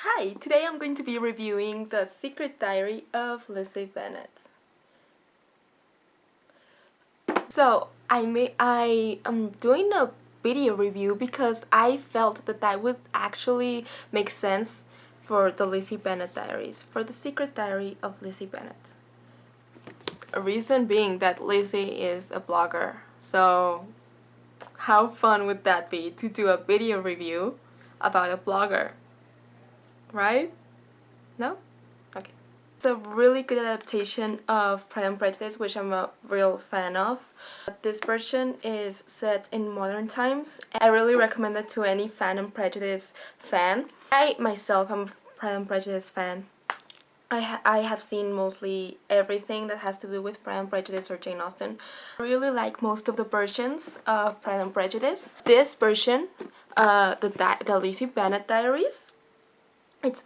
Hi, today I'm going to be reviewing The Secret Diary of Lizzie Bennet. So, I am doing a video review because I felt that would actually make sense for the Lizzie Bennet Diaries, for The Secret Diary of Lizzie Bennet. A reason being that Lizzie is a blogger, so how fun would that be to do a video review about a blogger, right? No? Okay. It's a really good adaptation of Pride and Prejudice, which I'm a real fan of. This version is set in modern times. I really recommend it to any Fan and Prejudice fan. I myself am a Pride and Prejudice fan. I have seen mostly everything that has to do with Pride and Prejudice or Jane Austen. I really like most of the versions of Pride and Prejudice. This version, the Lizzie Bennet Diaries, it's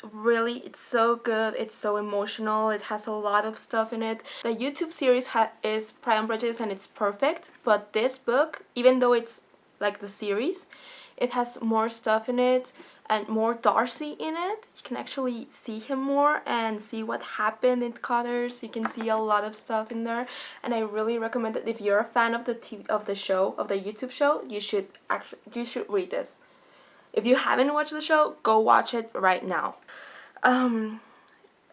so good, it's so emotional, it has a lot of stuff in it. The YouTube series is Pride and Prejudice and it's perfect, but this book, even though it's like the series, it has more stuff in it and more Darcy in it. You can actually see him more and see what happened in Cotters. You can see a lot of stuff in there, and I really recommend it. If you're a fan of the YouTube show, you should read this. If you haven't watched the show, go watch it right now. And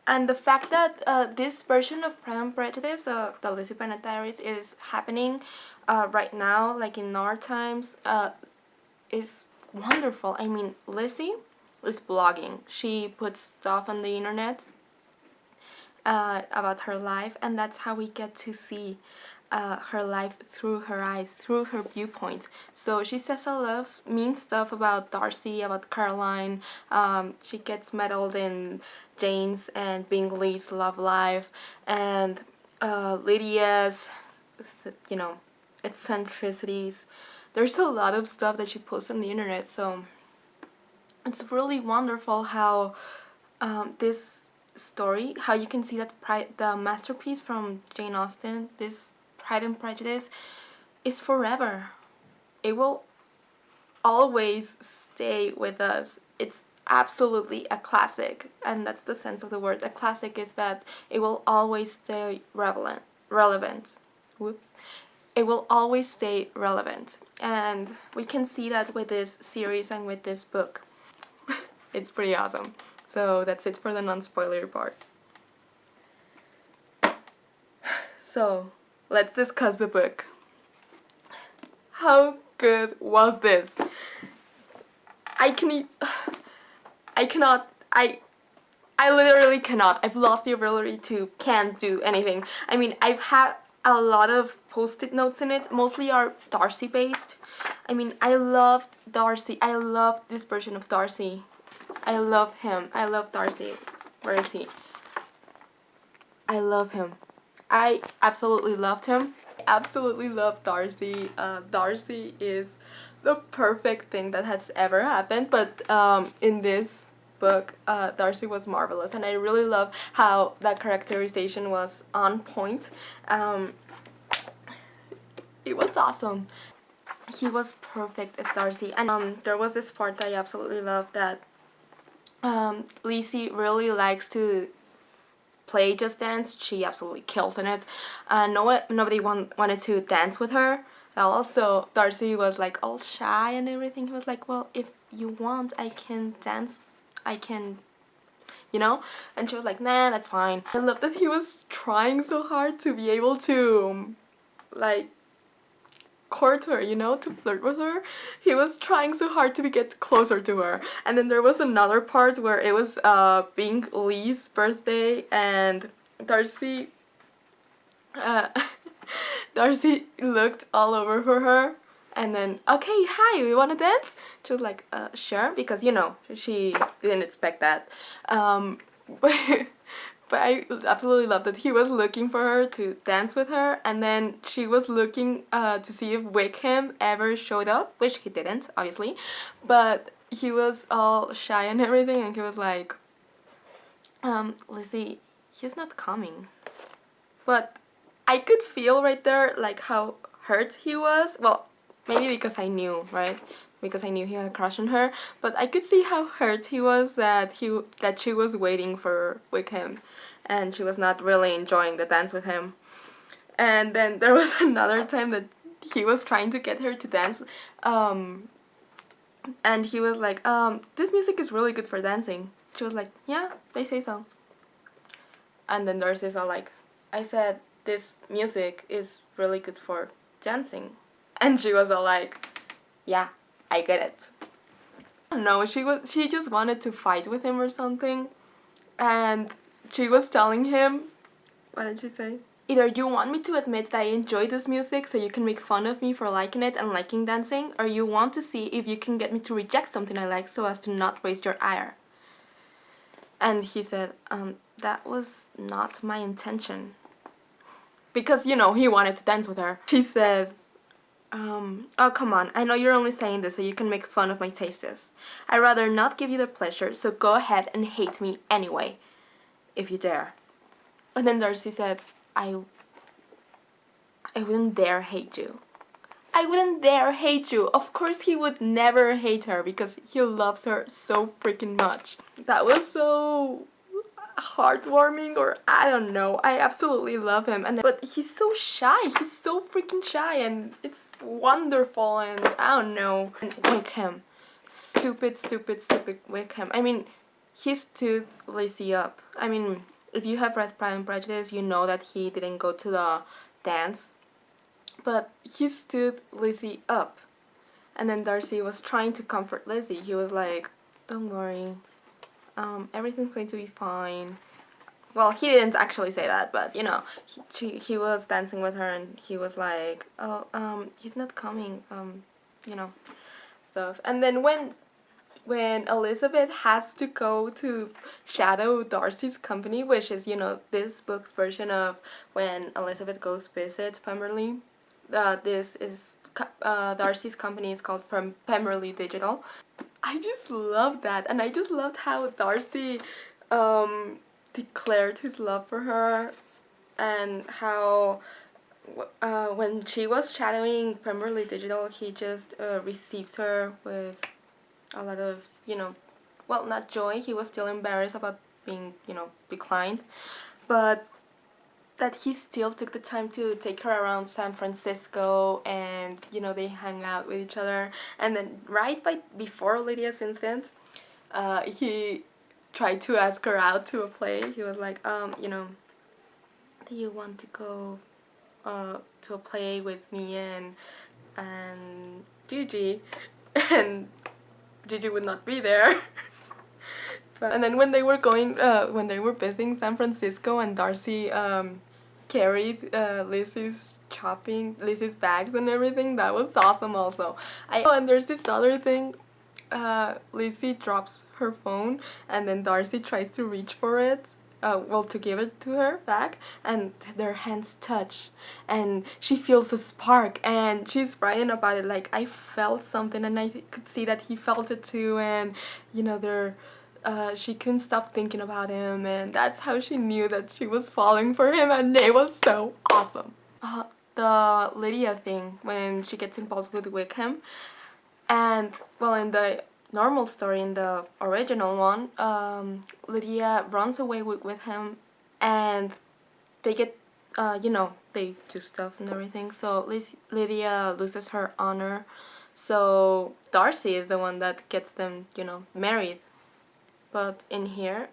the fact that this version of Pride and Prejudice, the Lizzie Bennet Diaries, is happening right now, like in our times, is wonderful. I mean, Lizzie is blogging. She puts stuff on the internet about her life, and that's how we get to see her life through her eyes, through her viewpoint. So she says a lot of mean stuff about Darcy, about Caroline. She gets meddled in Jane's and Bingley's love life, and Lydia's, eccentricities. There's a lot of stuff that she posts on the internet, so it's really wonderful how this story, how you can see that the masterpiece from Jane Austen, this Pride and Prejudice, is forever. It will always stay with us. It's absolutely a classic, and that's the sense of the word. A classic is that it will always stay relevant. Whoops. It will always stay relevant, and we can see that with this series and with this book. It's pretty awesome. So that's it for the non-spoiler part. So let's discuss the book. How good was this? I literally cannot. I've lost the ability to can't do anything. I mean, I've had a lot of post-it notes in it, mostly are Darcy based. I mean, I loved Darcy. I loved this version of Darcy. I love him. I love Darcy. Where is he? I love him. I absolutely loved him. I absolutely love Darcy. Darcy is the perfect thing that has ever happened, but in this book, Darcy was marvelous, and I really love how that characterization was on point. It was awesome. He was perfect as Darcy, and there was this part that I absolutely loved, that Lizzie really likes to play Just Dance. She absolutely kills in it. Nobody wanted to dance with her. Also, Darcy was like all shy and everything. He was like, well, if you want, I can dance. I can, And she was like, nah, that's fine. I love that he was trying so hard to be able to, court her, to flirt with her. He was trying so hard to get closer to her. And then there was another part where it was being Lee's birthday, and Darcy Darcy looked all over for her, and then, okay, hi, you wanna dance? She was like, sure, because she didn't expect that. But I absolutely loved that he was looking for her to dance with her, and then she was looking to see if Wickham ever showed up, which he didn't, obviously, but he was all shy and everything, and he was like, Lizzie, he's not coming. But I could feel right there, like, how hurt he was. Well, maybe because I knew, right? because I knew he had a crush on her, but I could see how hurt he was that she was waiting with him, and she was not really enjoying the dance with him. And then there was another time that he was trying to get her to dance, and he was like, this music is really good for dancing. She was like, yeah, they say so. And then Darcy's all like, I said this music is really good for dancing. And she was all like, yeah, I get it. No, she just wanted to fight with him or something. And she was telling him, what did she say? Either you want me to admit that I enjoy this music so you can make fun of me for liking it and liking dancing, or you want to see if you can get me to reject something I like so as to not raise your ire. And he said, that was not my intention. Because, you know, he wanted to dance with her. She said, oh, come on, I know you're only saying this so you can make fun of my tastes. I'd rather not give you the pleasure, so go ahead and hate me anyway, if you dare. And then Darcy said, I wouldn't dare hate you. I wouldn't dare hate you. Of course he would never hate her because he loves her so freaking much. That was so heartwarming, or I don't know. I absolutely love him, but he's so shy. He's so freaking shy, and it's wonderful, and I don't know. And Wickham. Stupid Wickham. I mean, he stood Lizzie up. I mean, if you have read Pride and Prejudice, you know that he didn't go to the dance, but he stood Lizzie up. And then Darcy was trying to comfort Lizzie. He was like, don't worry, everything's going to be fine. Well, he didn't actually say that, but you know, he was dancing with her, and he was like, oh, he's not coming, you know, stuff. And then when Elizabeth has to go to shadow Darcy's company, which is, you know, this book's version of when Elizabeth goes visit Pemberley. This is Darcy's company is called Pemberley Digital. I just loved that, and I just loved how Darcy declared his love for her, and how when she was shadowing Pemberley Digital, he just received her with a lot of, you know, well, not joy. He was still embarrassed about being, you know, declined, but that he still took the time to take her around San Francisco, and, you know, they hang out with each other. And then before Lydia's incident, he tried to ask her out to a play. He was like, you know, do you want to go to a play with me and Gigi? And Gigi would not be there. And then when they were visiting San Francisco, and Darcy carried Lizzie's bags and everything, that was awesome also. And there's this other thing, Lizzie drops her phone, and then Darcy tries to reach for it, to give it to her back, and their hands touch, and she feels a spark, and she's writing about it like, I felt something, and I could see that he felt it too, and, you know, she couldn't stop thinking about him, and that's how she knew that she was falling for him, and it was so awesome. The Lydia thing, when she gets involved with Wickham, and, well, in the normal story, in the original one, Lydia runs away with him, and they get, you know, they do stuff and everything, so Lydia loses her honor, so Darcy is the one that gets them, you know, married. But in here,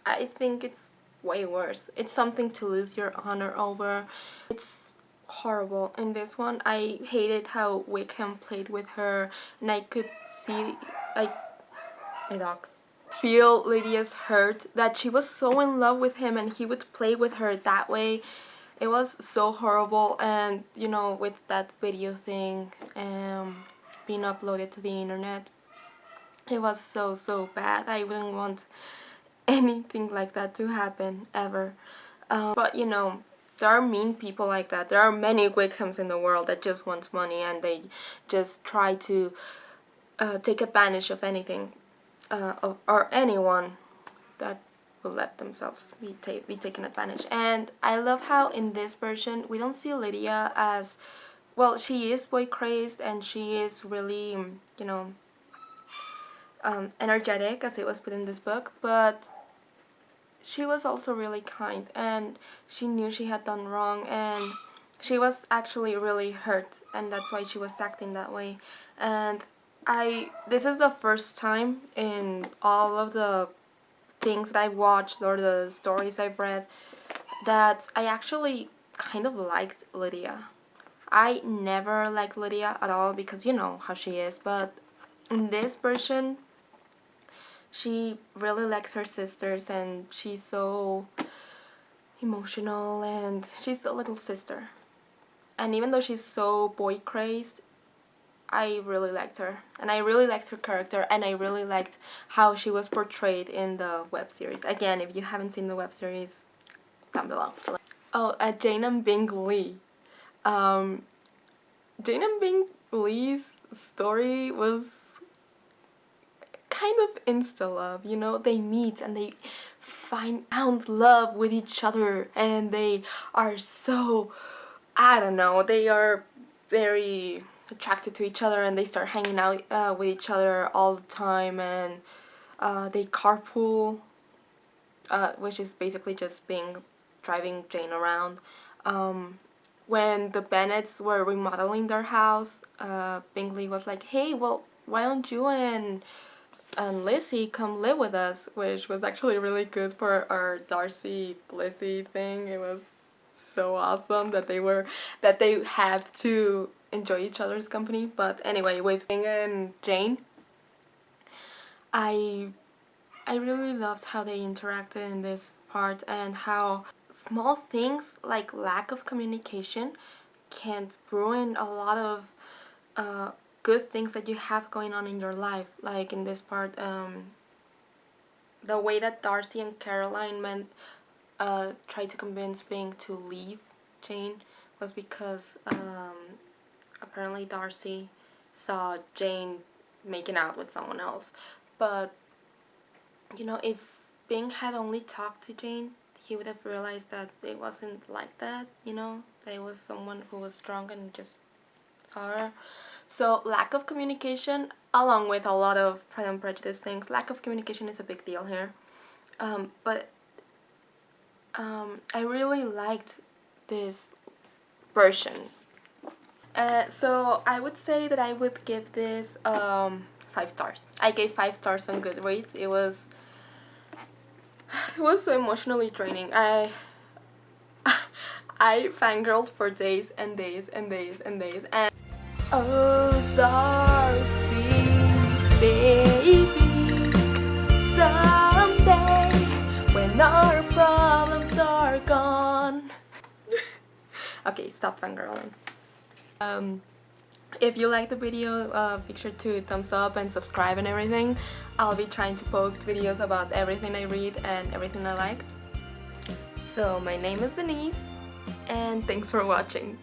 I think it's way worse. It's something to lose your honor over. It's horrible. In this one, I hated how Wickham played with her, and I could see, like, my dogs, feel Lydia's hurt, that she was so in love with him and he would play with her that way. It was so horrible. And, you know, with that video thing being uploaded to the internet, it was so bad. I wouldn't want anything like that to happen ever. But, you know, there are mean people like that. There are many Wickhams in the world that just want money, and they just try to take advantage of anything, or anyone that will let themselves be taken advantage. And I love how in this version we don't see Lydia as well, she is boy crazed and she is really, energetic, as it was put in this book, but she was also really kind, and she knew she had done wrong, and she was actually really hurt, and that's why she was acting that way. And this is the first time in all of the things that I watched or the stories I've read that I actually kind of liked Lydia. I never liked Lydia at all because you know how she is, but in this version, she really likes her sisters and she's so emotional and she's a little sister. And even though she's so boy crazed, I really liked her. And I really liked her character and I really liked how she was portrayed in the web series. Again, if you haven't seen the web series, down below. Oh, Jane and Bing Lee. Um, Jane and Bing Lee's story was kind of insta love, you know. They meet and they found love with each other and they are so, I don't know, they are very attracted to each other and they start hanging out with each other all the time, and they carpool, which is basically just driving Jane around. When the Bennets were remodeling their house, Bingley was like, hey, well, why don't you and Lizzie come live with us, which was actually really good for our Darcy Lizzie thing. It was so awesome that they had to enjoy each other's company. But anyway, with Bing and Jane, I really loved how they interacted in this part and how small things like lack of communication can ruin a lot of good things that you have going on in your life. Like in this part, the way that Darcy and Caroline tried to convince Bing to leave Jane was because apparently Darcy saw Jane making out with someone else. But you know, if Bing had only talked to Jane, he would have realized that it wasn't like that, you know, that it was someone who was strong and just saw her. So lack of communication, along with a lot of Pride and Prejudice things, lack of communication is a big deal here. But I really liked this version. So I would say that I would give this 5 stars. I gave 5 stars on Goodreads. It was so emotionally draining. I fangirled for days and days and days and days. And oh, Darcy, baby, someday when our problems are gone. Okay, stop fangirling. If you like the video, make sure to thumbs up and subscribe and everything. I'll be trying to post videos about everything I read and everything I like. So my name is Denise, and thanks for watching.